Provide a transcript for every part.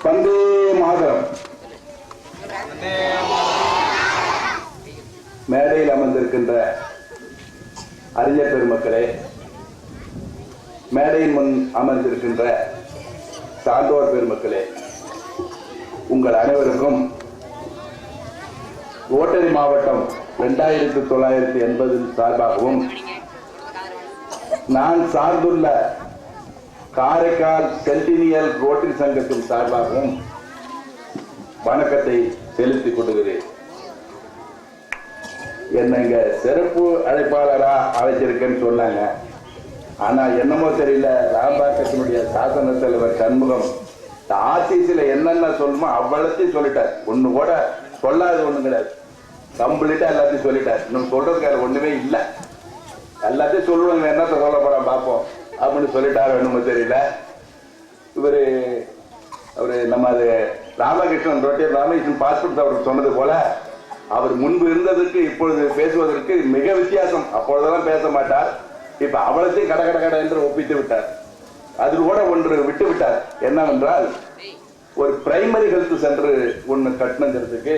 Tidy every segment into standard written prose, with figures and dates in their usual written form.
வந்தே மாதரம். மேடையில் அமர்ந்திருக்கின்ற அறிஞர் பெருமக்களே, மேடையின் முன் அமர்ந்திருக்கின்ற சான்றோர் பெருமக்களே, உங்கள் அனைவருக்கும் ரோட்டரி மாவட்டம் 2980 சார்பாகவும் நான் சார்ந்துள்ள காரைக்கால் சென்டினியல் ரோட்டரி சங்கத்தின் சார்பாகவும் வணக்கத்தை செலுத்திக் கொள்கிறேன். என்னங்க சிறப்பு அழைப்பாளரா அழைச்சிருக்கேன்னு சொன்னாங்க. ஆனா என்னமோ தெரியல, ராம்பாக்கத்தினுடைய சாசன தலைவர் சண்முகம் ஆர்சிசில என்னென்ன சொல்லணுமோ அவ்வளத்தையும் சொல்லிட்டார். ஒண்ணு கூட சொல்லாது ஒண்ணு கிடையாது, கம்ப்ளீட்டா எல்லாத்தையும் சொல்லிட்டார். இன்னும் சொல்றதுக்கு ஒண்ணுமே இல்லை, எல்லாத்தையும் சொல்லுவாங்க. என்னத்த சொல்ல போறான் பார்ப்போம் அப்படின்னு சொல்லிட்டாரு. என்னமோ தெரியல. அவரு நம்ம அது ராமகிருஷ்ணன் ராமகிருஷ்ணன் பாஸ்போர்ட் அவர் சொன்னது போல, அவர் முன்பு இருந்ததற்கு இப்பொழுது பேசுவதற்கு மிக வித்தியாசம். அப்பொழுதெல்லாம் பேச மாட்டார், இப்ப அவளத்தையும் கட கட கட என்று ஒப்பித்து விட்டார். அது கூட ஒன்று விட்டு விட்டார். என்னவென்றால், ஒரு பிரைமரி ஹெல்த் சென்டர் ஒண்ணு கட்டணுங்கிறதுக்கு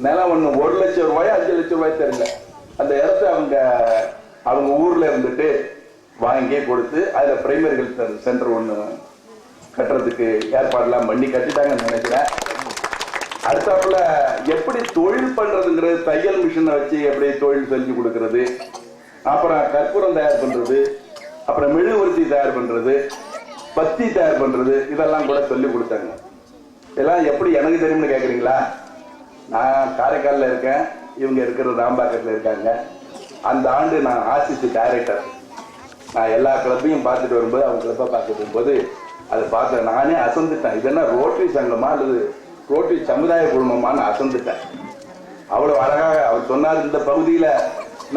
நிலம் ஒண்ணு 1 லட்சம் ரூபாய் 5 லட்சம் ரூபாய் தெரியல. அந்த இடத்த அவங்க ஊர்ல இருந்துட்டு வாங்கி கொடுத்து அதுல பிரைமரி ஹெல்த் சென்டர் ஒண்ணு கட்டுறதுக்கு ஏற்பாடுலாம் பண்ணி கட்டிட்டாங்கன்னு நினைக்கிறேன். அடுத்தாப்புல எப்படி தொழில் பண்றதுங்கிறது, தையல் மிஷினை வச்சு எப்படி தொழில் செஞ்சு கொடுக்கறது, அப்புறம் கற்பூரம் தயார் பண்றது, அப்புறம் மெழுகுவர்த்தி தயார் பண்றது, பத்தி தயார் பண்றது, இதெல்லாம் கூட சொல்லி கொடுத்தாங்க. இதெல்லாம் எப்படி எனக்கு தெரியும்னு கேக்குறீங்களா? நான் காரைக்காலில் இருக்கேன், இவங்க இருக்கிற ராம்பாக்கத்தில் இருக்காங்க. அந்த ஆண்டு நான் ஆர்சிசி டைரக்டர். நான் எல்லா கிளப்பையும் பார்த்துட்டு வரும்போது, அவங்க கிளப்பை பார்த்துட்டு வரும்போது அதை பார்த்தேன். நானே அசந்துட்டேன். இதெல்லாம் ரோட்டரி சங்கமா அல்லது ரோட்டரி சமுதாய குழுமமானு அசந்துட்டேன். அவ்வளவு அழகாக அவர் சொன்னார். இந்த பகுதியில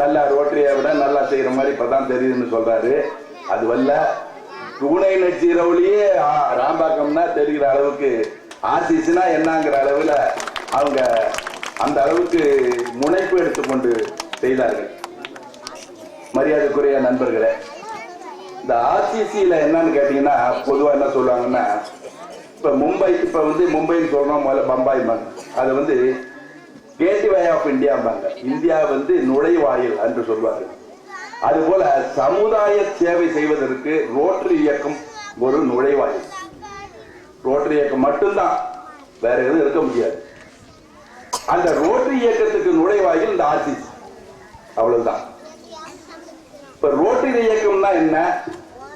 நல்லா ரோட்டரியை விட நல்லா செய்யற மாதிரி இப்பதான் தெரியுதுன்னு சொல்றாரு. அது வல்ல 2980 ராம்பாக்கம்னா தெரிகிற அளவுக்கு ஆர்சிசினா என்னங்கிற அளவுல அவங்க அந்த அளவுக்கு முனைப்பு எடுத்துக்கொண்டு செய்தார்கள். மரியாதைக்குரிய நண்பர்களே, இந்த ஆர்சிசியில என்னன்னு கேட்டீங்கன்னா, பொதுவா என்ன சொல்லுவாங்கன்னா, இப்ப மும்பைன்னு சொல்றோம், முதல்ல பம்பாய் பாங்க. அது கேட்வே ஆஃப் இந்தியா பாங்க. இந்தியா நுழைவாயில் என்று சொல்வார்கள். அதுபோல சமுதாய சேவை செய்வதற்கு ரோட்டரி இயக்கம் ஒரு நுழைவாயில். ரோட்டரி இயக்கம் மட்டும்தான், வேற எதுவும் இருக்க முடியாது. அந்த ரோட்டரி இயக்கத்துக்கு நுழைவாயில் இந்த ஆர்சிசி, அவ்வளவுதான். இப்ப ரோட்டரி இயக்கம்னா என்ன,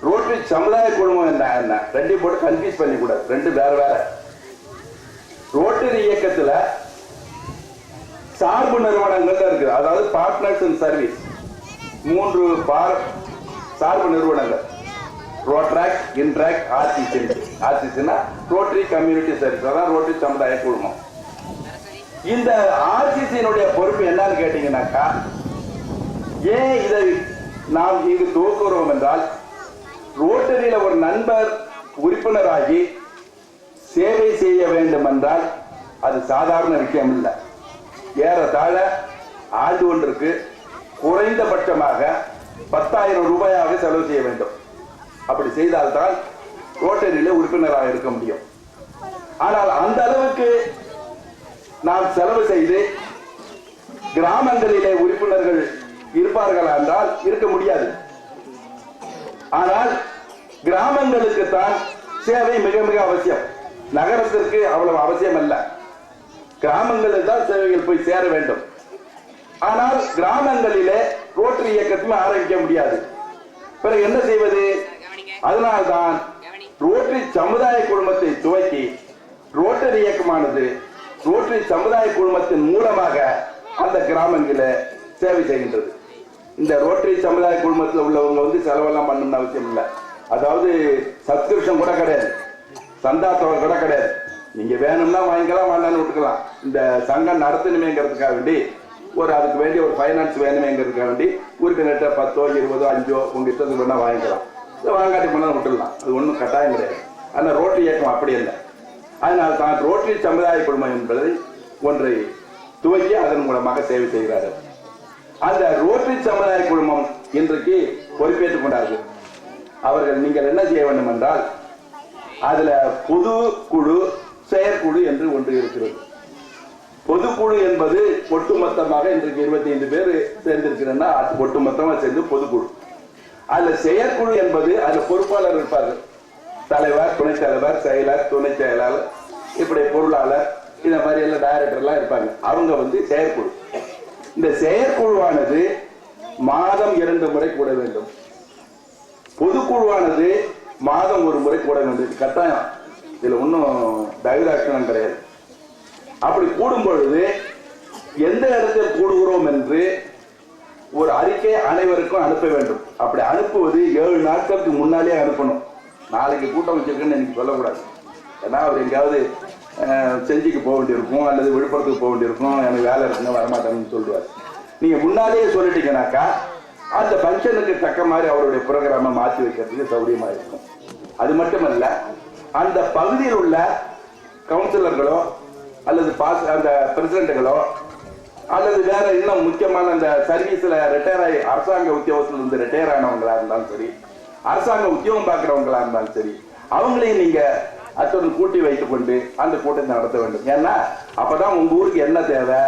ரோட்டரி சமுதாய குழுமம் என்ன, ரெண்டையும் போட்டு கன்ஃபியூஸ் பண்ணி கூடாது. ரெண்டு வேற வேற. ரோட்டரி இயக்கத்துல சார்பு நிறுவனங்கள் இருக்கு, அதாவது பார்ட்னர்ஸ் இன் சர்வீஸ். 3 சார்பு நிறுவனங்கள், ரோட்ராக், இன்ட்ராக், ஆர்சிசி. ஆர்சிசினா ரோட்டரி கம்யூனிட்டி சர்வீஸ், அதான் ரோட்டரி சமுதாய குழுமம். இந்த ஆர்சிசியினுடைய பொறுப்பு என்னன்னு கேட்டீங்கன்னாக்கா, ஏன் இதை நாம் இங்கு துவக்குறோம் என்றால், ரோட்டரியில ஒரு நண்பர் உறுப்பினராகி சேவை செய்ய வேண்டும் என்றால் அது சாதாரண விஷயம் இல்லை. ஏறத்தாழ ஆண்டு ஒன்றுக்கு குறைந்தபட்சமாக 10,000 ரூபாயாக செலவு செய்ய வேண்டும். அப்படி செய்தால்தான் ரோட்டரியில உறுப்பினராக இருக்க முடியும். ஆனால் அந்த அளவுக்கு நாம் செலவு செய்து கிராமங்களிலே உறுப்பினர்கள் இருப்பார்கள் என்றால் இருக்க முடியாது. ஆனால் கிராமங்களுக்கு தான் சேவை மிக மிக அவசியம். நகரத்திற்கு அவ்வளவு அவசியம் அல்ல. கிராமங்களில் தான் சேவைகள் போய் சேர வேண்டும். ஆனால் கிராமங்களிலே ரோட்டரி இயக்கத்துமே ஆரம்பிக்க முடியாது. பிறகு என்ன செய்வது? அதனால்தான் ரோட்டரி சமுதாய குழுமத்தை துவக்கி ரோட்டரி இயக்கமானது ரோட்டரி சமுதாய குழுமத்தின் மூலமாக அந்த கிராமங்களில் சேவை செய்கின்றது. இந்த ரோட்டரி சமுதாய குழுமத்தில் உள்ளவங்க செலவெல்லாம் பண்ணணும்னு அவசியம் இல்லை. அதாவது சப்ஸ்கிரிப்ஷன் கூட கிடையாது, சந்தா தொகை கூட கிடையாது. நீங்க வேணும்னா வாங்கிக்கலாம், வேண்டாம்னு விட்டுக்கலாம். இந்த சங்கம் நடத்தணுமேங்கிறதுக்காக வேண்டி அதுக்கு வேண்டிய ஒரு ஃபைனான்ஸ் வேணுமேங்கிறதுக்காக வேண்டி உறுப்பினர்கிட்ட 10, 20, 5 உங்க இஷ்டத்துக்கு வேணா வாங்கிக்கலாம். வாங்காட்டி பண்ணா விட்டுடலாம், அது ஒன்றும் கட்டாயம் கிடையாது. ஆனால் ரோட்டரி இயக்கம் அப்படி இல்லை. அதனால் தான் ரோட்டரி சமுதாய குழுமம் என்பதை ஒன்றை துவக்கி அதன் மூலமாக சேவை செய்கிறார்கள். அந்த ரோட்டரி சமுதாய குழுமம் இன்றைக்கு பொறுப்பேற்றுக் கொண்டார்கள். அவர்கள் நீங்கள் என்ன செய்ய வேண்டும் என்றால், அதுல புது குழு செயற்குழு என்று ஒன்று இருக்கிறது. பொதுக்குழு என்பது ஒட்டுமொத்தமாக இன்றைக்கு 25 பேர் சேர்ந்திருக்கிறேன்னா ஒட்டுமொத்தமாக சேர்ந்து பொதுக்குழு. அதுல செயற்குழு என்பது அதுல பொறுப்பாளர் இருப்பார்கள். தலைவர், துணைத் தலைவர், செயலர், துணை செயலாளர், இப்படி பொருளாளர், இந்த மாதிரி எல்லாம் டைரக்டர் எல்லாம் இருப்பாங்க. அவங்க செயற்குழு. இந்த செயற்குழுவானது மாதம் 2 முறை கூட வேண்டும். பொதுக்குழுவானது மாதம் 1 முறை கூட வேண்டும். கட்டாயம். இதுல ஒன்னும் டைவராக்ஷன் கிடையாது. அப்படி கூடும் பொழுது எந்த இடத்தில் கூடுகிறோம் என்று ஒரு அறிக்கை அனைவருக்கும் அனுப்ப வேண்டும். அப்படி அனுப்புவது 7 நாட்களுக்கு முன்னாலே அனுப்பணும். நாளைக்கு கூட்டம் வச்சிருக்குன்னு எனக்கு சொல்லக்கூடாது. ஏன்னா அவர் எங்கேயாவது செஞ்சிக்கு போக வேண்டியிருக்கும் அல்லது விழுப்புரத்துக்கு போக வேண்டியிருக்கும், எனக்கு வேலை இருக்குங்க வரமாட்டேன்னு சொல்லுவார். நீங்க முன்னாலேயே சொல்லிட்டீங்கன்னாக்கா அந்த ஃபங்க்ஷனுக்கு தக்க மாதிரி அவருடைய ப்ரோக்ராமை மாற்றி வைக்கிறதுக்கு சௌகரியமா இருக்கும். அது மட்டுமல்ல, அந்த பகுதியில் உள்ள கவுன்சிலர்களோ அல்லது அந்த பிரசிடென்ட்டுகளோ அல்லது வேற இன்னும் முக்கியமான அந்த சர்வீஸ்ல ரிட்டையர் ஆகி அரசாங்க உத்தியோகத்தில் இருந்து ரிட்டையர் ஆனவங்களா இருந்தாலும் சரி, அரசாங்க உத்தியோகம் பார்க்கிறவங்களா இருந்தாலும் சரி, அவங்களையும் நீங்க அத்துடன் கூட்டி வைத்துக் கொண்டு அந்த கூட்டத்தை நடத்த வேண்டும். ஏன்னா அப்பதான் உங்க ஊருக்கு என்ன தேவை,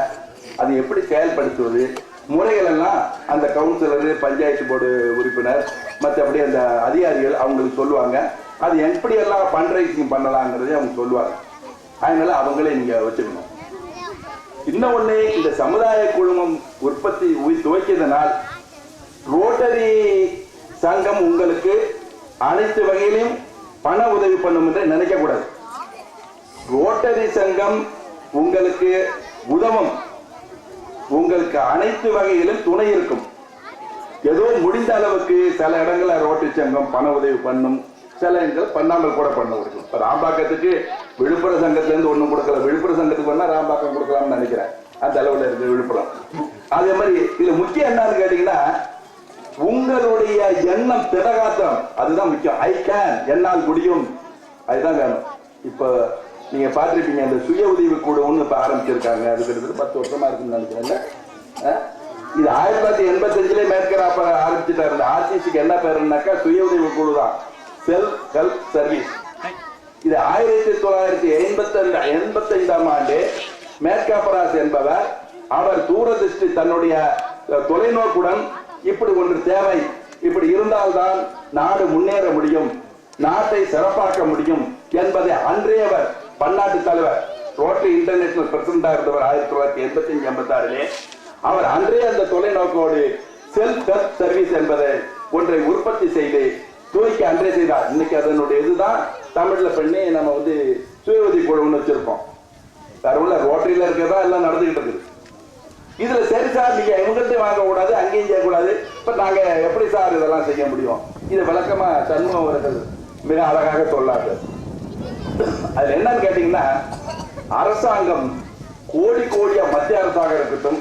அது எப்படி செயல்படுத்துவது, முறைகள் எல்லாம் அந்த கவுன்சிலர், பஞ்சாயத்து போர்டு உறுப்பினர், மற்றபடி அந்த அதிகாரிகள் அவங்களுக்கு சொல்லுவாங்க. அது எப்படி எல்லாம் ஃபண்ட்ரைசிங் பண்ணலாங்கிறதே அவங்க சொல்லுவாங்க. அதனால அவங்களே நீங்க வச்சுக்கணும். இன்னொன்னு, இந்த சமுதாய குழுமம் உற்பத்தி துவக்கியதனால் ரோட்டரி சங்கம் உங்களுக்கு அனைத்து வகையிலும் பண உதவி பண்ணும் என்று நினைக்க கூடாது. ரோட்டரி சங்கம் உங்களுக்கு உதவும், உங்களுக்கு அனைத்து வகையிலும் துணை இருக்கும். ஏதோ முடிந்த அளவுக்கு சில இடங்கள்ல ரோட்டரி சங்கம் பண உதவி பண்ணும், சில இடங்கள் பண்ணாமல் கூட பண்ண முடியும். இப்ப ராம்பாக்கத்துக்கு விழுப்புரம் சங்கத்துல இருந்து ஒண்ணும் கொடுக்கல, விழுப்புரம் சங்கத்துக்கு வேணா ராம்பாக்கம் கொடுக்கலாம்னு நினைக்கிறேன். அந்த அளவுல இருக்கு விழுப்புரம். அதே மாதிரி இதுல முக்கியம் என்னன்னு கேட்டீங்கன்னா, உங்களுடைய எண்ணம் திடகாத்திரம், அதுதான் முக்கியம். ஐ கேன், என்னால் முடியும், அதுதான் வேணும். இப்ப நீங்க பாத்திருப்பீங்க, இந்த சுய உதவி குழுன்னு இப்ப ஆரம்பிச்சிருக்காங்க. அது கிட்டத்தட்ட 10 வருஷமா இருக்குன்னு நினைக்கிறேன். இது 1985 மேற்கராப்ப ஆரம்பிச்சுட்டாரு. இந்த ஆர்சிசிக்கு என்ன பேருன்னாக்கா சுய உதவி குழு தான், செல்ஃப் ஹெல்ப் சர்வீஸ். இது 1985ஆம் ஆண்டு மேற்காப்பராஸ் என்பவர், அவர் தூரதிருஷ்டி, தன்னுடைய தொலைநோக்குடன் இப்படி ஒன்று தேவை, இப்படி இருந்தால்தான் நாடு முன்னேற முடியும், நாட்டை சிறப்பாக்க முடியும் என்பதை அன்றையவர் பன்னாட்டு தலைவர், ரோட்டரி இன்டர்நேஷனல் பிரசிடண்டா இருந்தவர் 1985-86 அவர் அன்றைய அந்த தொலைநோக்கோடு செல்ஃப் ஹெல்ப் சர்வீஸ் என்பதை ஒன்றை உற்பத்தி செய்து துவக்கி அன்றே செய்தார். இன்னைக்கு அதனுடைய இதுதான் தமிழ்ல பண்ணி நம்ம சுய உதவி குழுன்னு வச்சிருக்கோம். தரவுல ரோட்டரியில இருக்கிறதா எல்லாம் நடந்துகிட்டு இருக்குது. இதுல சரி சார், நீங்க இவங்கள்ட்ட வாங்க கூடாது, அங்கேயும் செய்யக்கூடாது, இப்ப நாங்க எப்படி சார் இதெல்லாம் செய்ய முடியும்? இது விளக்கமா சண்முகம் அவர்கள் மிக அழகாக சொல்லாது. அதுல என்னன்னு கேட்டீங்கன்னா, அரசாங்கம் கோடி கோடியா, மத்திய அரசாங்கம் இருக்கட்டும்,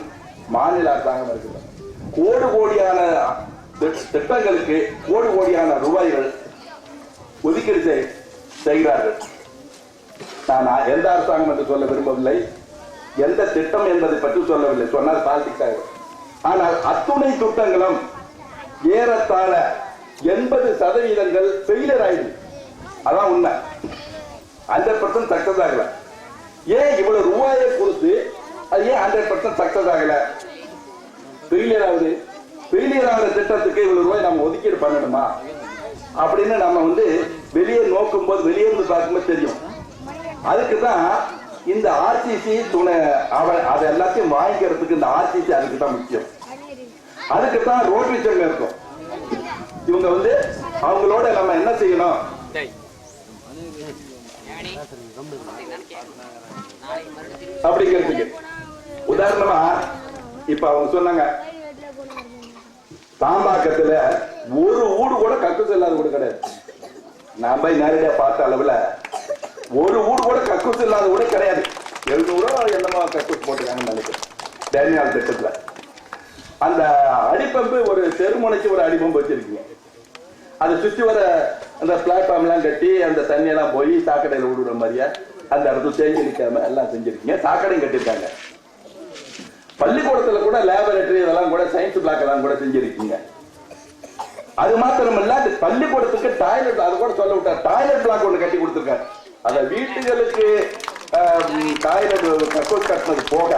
மாநில அரசாங்கம் இருக்கட்டும், கோடி கோடியான திட்டங்களுக்கு கோடி கோடியான ரூபாய்கள் ஒதுக்கீடு செய்கிறார்கள். நான் எந்த அரசாங்கம் என்று சொல்ல விரும்பவில்லை, எந்த திட்டம் என்பதை பற்றி சொல்லவில்லை, சொன்னால் பாலிடிக்ஸ் ஆகும். ஆனால் அத்துணை திட்டங்களும் ஏறத்தாழ 80% ஃபெயிலியர் ஆயிடுது. அதான் உண்மை. 100% சக்சஸ் ஆகல. ஏன் இவ்வளவு ரூபாயை கொடுத்து அது ஏன் 100% சக்சஸ் ஆகல? ஃபெயிலியர் ஆகுது. ஃபெயிலியர் ஆகிற திட்டத்துக்கு இவ்வளவு ரூபாய் நம்ம ஒதுக்கீடு பண்ணணுமா அப்படின்னு நம்ம வெளியே நோக்கும் போது, வெளியே இருந்து பார்க்கும்போது தெரியும். அதுக்குதான் இந்த ஆர்சிசி துணை, அதை எல்லாத்தையும் வாங்கிக்கிறதுக்கு இந்த ஆர்சிசி அதுக்கு தான் முக்கியம். அதுக்குத்தான் ரோட்டரி சங்கம் இருக்கும். இவங்க அவங்களோட நம்ம என்ன செய்யணும் அப்படிங்கிறதுக்கு. உதாரணமா இப்ப அவங்க சொன்னாங்க, தாம்பாக்கத்துல ஒரு ஊடு கூட கக்கூஸ் இல்லாத கூட கிடையாது. நான் போய் நேரடியா பார்த்த அளவுல ஒரு ஊடு கூட கக்கூஸ் இல்லாத கூட கிடையாது. 700 என்னமோ கக்கூஸ் போட்டுருக்காங்கன்னு நினைக்கிறேன் டேனியால் திட்டத்துல. அந்த அடிப்பம்பு ஒரு தெருமுனைக்கு ஒரு அடிப்பம்பு வச்சிருக்கீங்க. அதை சுற்றி வர அந்த பிளாட்ஃபார்ம் எல்லாம் கட்டி அந்த தண்ணியெல்லாம் போய் சாக்கடையில் விடுற மாதிரியா அந்த இடத்துல தேங்கி நிற்காம எல்லாம் செஞ்சிருக்கீங்க. சாக்கடையும் கட்டிருக்காங்க. பள்ளிக்கூடத்துல கூட லேபரேட்டரி இதெல்லாம் கூட சயின்ஸ் பிளாக் எல்லாம் கூட செஞ்சிருக்கீங்க. அது மாத்திரம் இல்ல, பள்ளிக்கூடத்துக்கு டாய்லெட், அது கூட சொல்ல விட்டார், டாய்லெட் பிளாக் ஒண்ணு கட்டி கொடுத்திருக்காரு. அத வீட்டுகளுக்கு டாய்லெட் கக்கூஸ் கட்டினது போக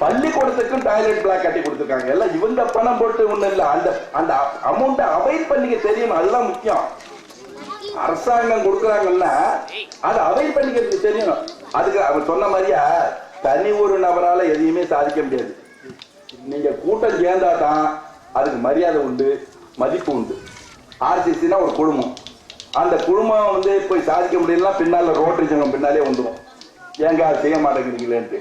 பள்ளிக்கூடத்துக்கும் டாய்லெட் பிளாக் கட்டி கொடுத்துருக்காங்க. எல்லாம் இவங்க பணம் போட்டு ஒண்ணும் இல்ல. அந்த அந்த அமௌண்ட்டை அவைல் பண்ணிக்க தெரியும், அதுதான் முக்கியம். அரசாங்கம் கொடுக்குறாங்கன்னா அதை அவைல் பண்ணிக்கிறதுக்கு தெரியும். அதுக்கு அவர் சொன்ன மாதிரியா தனி ஒரு நபரால எதையுமே சாதிக்க முடியாது. நீங்க கூட்டம் சேர்ந்தா தான் அதுக்கு மரியாதை உண்டு, மதிப்பு உண்டு. ஆர்சிசினா ஒரு குழுமம், அந்த குழுமம் வந்து போய் சாதிக்க முடியல, பின்னால ரோட்டரி சங்கம் பின்னாலே வந்துடும். ஏங்க அது செய்ய மாட்டேங்கிறீங்களேன்ட்டு.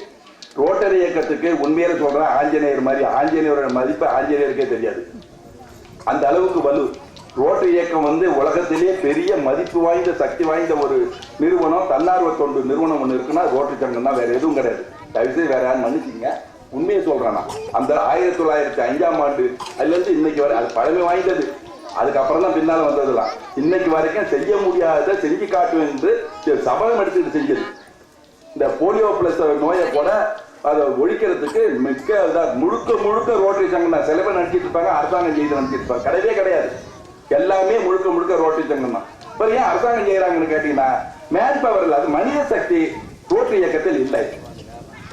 ரோட்டரி இயக்கத்துக்கு உண்மையில சொல்றேன், ஆஞ்சநேயர் மாதிரி ஆஞ்சநேயரோட மதிப்பு ஆஞ்சநேயருக்கே தெரியாது, அந்த அளவுக்கு வலு. ரோட்டரி இயக்கம் வந்து உலகத்திலேயே பெரிய மதிப்பு வாய்ந்த சக்தி வாய்ந்த ஒரு நிறுவனம், தன்னார்வ தொண்டு நிறுவனம் ஒன்று இருக்குன்னா ரோட்டரி சங்கம் தான், வேற எதுவும் கிடையாது. தயவுசெய்து வேற யாரும் மன்னிச்சிங்க, உண்மையை சொல்றேன். அந்த 1905 அதுல இருந்து இன்னைக்கு வரை அது பழமை வாய்ந்தது. அதுக்கப்புறம் தான் பின்னால வந்ததுலாம். இன்னைக்கு வரைக்கும் செய்ய முடியாத செஞ்சு காட்டுவேன் என்று சபதம் எடுத்துட்டு செஞ்சது. இந்த போலியோ பிளஸ் நோயை கூட அதை ஒழிக்கிறதுக்கு மிக்க முழுக்க முழுக்க ரோட்டரி சங்கம் தான். சில பேர் நினைச்சிட்டு இருப்பாங்க அரசாங்கம் செய்து நினைச்சிட்டு இருப்பாங்க, கிடையவே கிடையாது. எல்லாமே முழுக்க முழுக்க ரோட்டரி சங்கம் தான். இப்போ ஏன் அரசாங்கம் செய்யறாங்கன்னு கேட்டீங்கன்னா, மேன் பவர் இல்லை, அது மனித சக்தி ரோட்டரி இயக்கத்தில் இல்லை.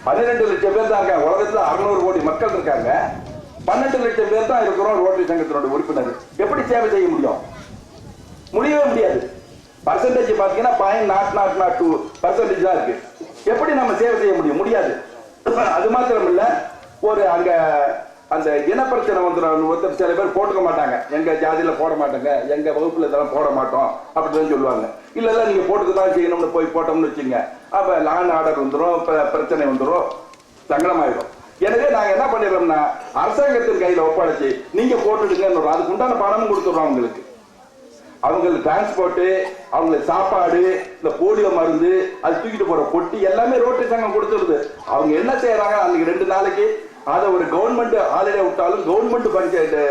12 லட்சம் பேர் தான் இருக்காங்க உலகத்துல, 600 கோடி மக்கள் இருக்காங்க. 12 லட்சம் பேர் தான் இருக்கிறோம் ரோட்டரி சங்கத்தினுடைய உறுப்பினர். எப்படி சேவை செய்ய முடியும்? முடியவே முடியாது. பர்சன்டேஜ் பாத்தீங்கன்னா 0.002% தான் இருக்கு. எப்படி நம்ம சேவை செய்ய முடியும்? முடியாது. அது மாத்திரம் இல்ல, ஒரு அங்க அந்த இனப்பிரச்சனை வந்துடும். ஒருத்தர் சில பேர் போட்டுக்க மாட்டாங்க, எங்க ஜாதியில போட மாட்டாங்க, எங்க வகுப்புல இதெல்லாம் போட மாட்டோம் அப்படின்னு சொல்லுவாங்க. இல்ல இல்ல நீங்க போட்டுக்கதான் செய்யணும்னு போய் போட்டோம்னு வச்சுங்க, அப்ப லான் ஆர்டர் வந்துடும், பிரச்சனை வந்துடும், சங்கடமாயிடும். எனவே நாங்க என்ன பண்ணிடுறோம்னா, அரசாங்கத்தின் கையில ஒப்படைச்சு நீங்க போட்டுடுங்க, அதுக்கு உண்டான பணமும் கொடுத்துடுறோம் அவங்களுக்கு. அவங்களுக்கு டிரான்ஸ்போர்ட், அவங்களுக்கு சாப்பாடு, இந்த போலியோ மருந்து, அது தூக்கிட்டு போற பொட்டி எல்லாமே ரோட்டரி சங்கம் கொடுத்துருது. அவங்க என்ன செய்யறாங்க, அன்னைக்கு 2 நாளைக்கு அதை ஒரு கவர்மெண்ட் ஹாலிடே விட்டாலும் கவர்மெண்ட் பஞ்சாயத்து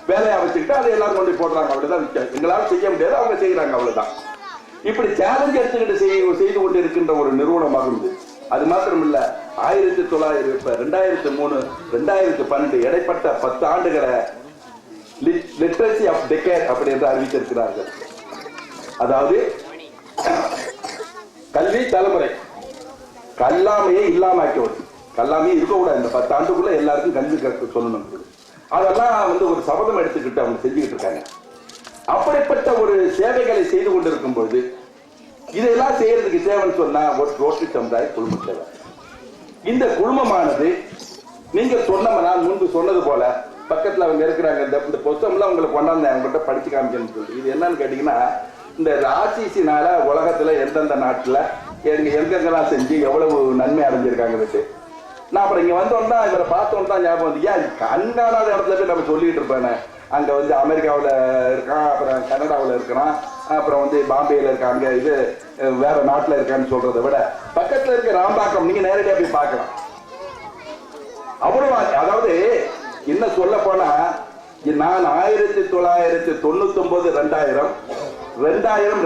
வேலையை வச்சுக்கிட்டு அதை எல்லாரும் கொண்டு போடுறாங்க. அவ்வளவுதான் விஷயம். எங்களால செய்ய முடியாது, அவங்க செய்யறாங்க, அவ்வளவுதான். இப்படி சேலஞ்ச் எடுத்துக்கிட்டு செய்து கொண்டு இருக்கின்ற ஒரு நிறுவனமாக இருந்தது. அது மாத்திரம் இல்ல, 2003 2012 இடைப்பட்ட 10 ஆண்டுகளை லிட்ரஸி ஆஃப் டெக்கேட் அப்படி என்று அறிவித்திருக்கிறார்கள். அதாவது கல்வி தலைமுறை, கல்லாமையை இல்லாமக்கி, கல்லாமையே இருக்கக்கூடாது. இந்த 10 ஆண்டுக்குள்ள எல்லாருக்கும் கல்வி கற்க சொல்லணும். அதெல்லாம் வந்து ஒரு சபதம் எடுத்துக்கிட்டு அவங்க செஞ்சுக்கிட்டு இருக்காங்க. அப்படிப்பட்ட ஒரு சேவைகளை செய்து கொண்டிருக்கும் பொழுது இதெல்லாம் செய்யறதுக்கு தேவைன்னு சொன்னா ஒரு ரோட்டரி சமுதாய குழுமம் தேவை. இந்த குழுமமானது நீங்க சொன்ன, நான் முன்பு சொன்னது போல பக்கத்துல அவங்க இருக்கிறாங்க, இந்த புத்தகம்லாம் உங்களுக்கு கொண்டாந்து அவங்ககிட்ட படிச்சு காமிக்கணும்னு சொல்லி. இது என்னன்னு கேட்டீங்கன்னா, இந்த ராசிசினால உலகத்துல எந்தெந்த நாட்டுல எங்கெங்கெல்லாம் செஞ்சு எவ்வளவு நன்மை அடைஞ்சிருக்காங்க. நான் அப்புறம் இங்க வந்தோம்னா இவரை பார்த்தோம் தான் ஞாபகம் வந்து, ஏன் கண்காணாத இடத்துல போய் நம்ம சொல்லிட்டு இருப்பேன். அங்க வந்து அமெரிக்காவில் இருக்கான், அப்புறம் கனடாவில் இருக்கிறான், அப்புறம் வந்து பாம்பேல இருக்கான், அங்க இது வேற நாட்டுல இருக்கான்னு சொல்றதை விட பக்கத்துல இருக்க ராம்பாக்கம் நீங்க நேரடியா போய் பார்க்கலாம். அவ்வளவு, அதாவது என்ன சொல்ல போனா, நான் 1999 2000